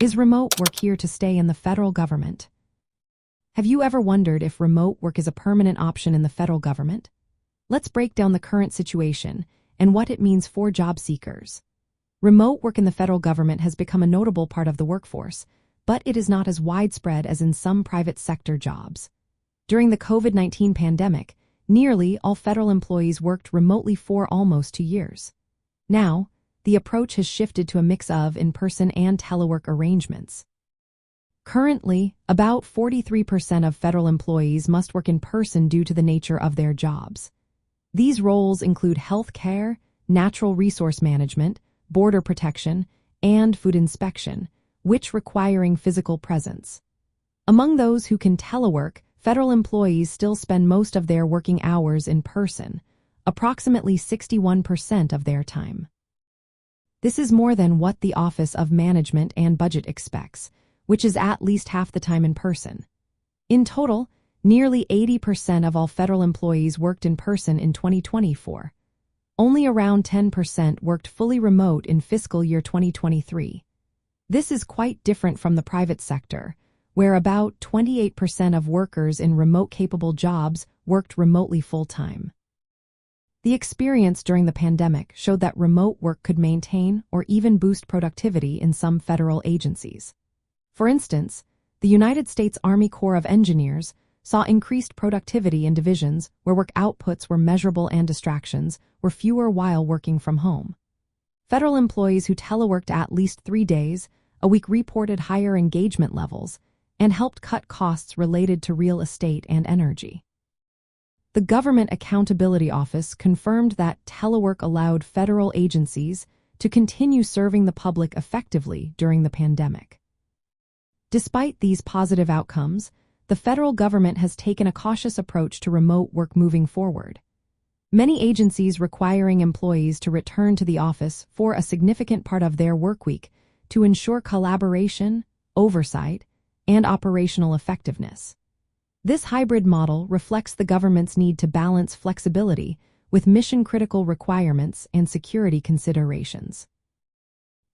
Is remote work here to stay in the federal government? Have you ever wondered if remote work is a permanent option in the federal government? Let's break down the current situation and what it means for job seekers. Remote work in the federal government has become a notable part of the workforce, but it is not as widespread as in some private sector jobs. During the COVID-19 pandemic, nearly all federal employees worked remotely for almost 2 years. Now, the approach has shifted to a mix of in-person and telework arrangements. Currently, about 43% of federal employees must work in person due to the nature of their jobs. These roles include health care, natural resource management, border protection, and food inspection, which requiring physical presence. Among those who can telework, federal employees still spend most of their working hours in person, approximately 61% of their time. This is more than what the Office of Management and Budget expects, which is at least half the time in person. In total, nearly 80% of all federal employees worked in person in 2024. Only around 10% worked fully remote in fiscal year 2023. This is quite different from the private sector, where about 28% of workers in remote-capable jobs worked remotely full-time. The experience during the pandemic showed that remote work could maintain or even boost productivity in some federal agencies. For instance, the United States Army Corps of Engineers saw increased productivity in divisions where work outputs were measurable and distractions were fewer while working from home. Federal employees who teleworked at least 3 days a week reported higher engagement levels and helped cut costs related to real estate and energy. The Government Accountability Office confirmed that telework allowed federal agencies to continue serving the public effectively during the pandemic. Despite these positive outcomes, the federal government has taken a cautious approach to remote work moving forward. Many agencies requiring employees to return to the office for a significant part of their workweek to ensure collaboration, oversight, and operational effectiveness. This hybrid model reflects the government's need to balance flexibility with mission-critical requirements and security considerations.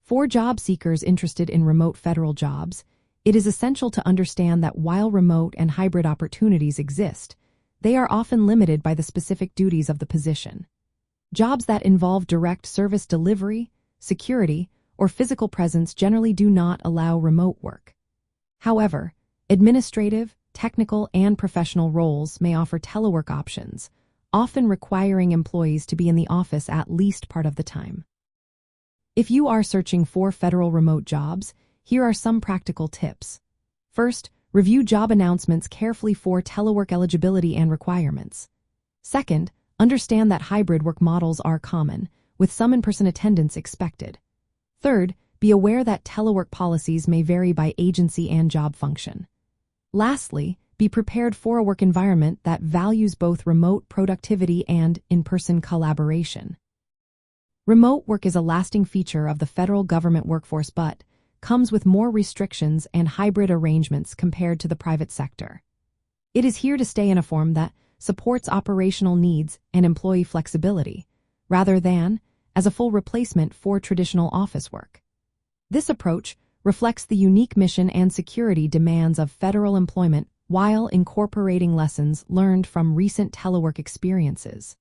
For job seekers interested in remote federal jobs, it is essential to understand that while remote and hybrid opportunities exist, they are often limited by the specific duties of the position. Jobs that involve direct service delivery, security, or physical presence generally do not allow remote work. However, administrative, technical, and professional roles may offer telework options, often requiring employees to be in the office at least part of the time. If you are searching for federal remote jobs, here are some practical tips. First, review job announcements carefully for telework eligibility and requirements. Second, understand that hybrid work models are common, with some in-person attendance expected. Third, be aware that telework policies may vary by agency and job function. Lastly, be prepared for a work environment that values both remote productivity and in-person collaboration. Remote work is a lasting feature of the federal government workforce but comes with more restrictions and hybrid arrangements compared to the private sector. It is here to stay in a form that supports operational needs and employee flexibility, rather than as a full replacement for traditional office work. This approach reflects the unique mission and security demands of federal employment while incorporating lessons learned from recent telework experiences.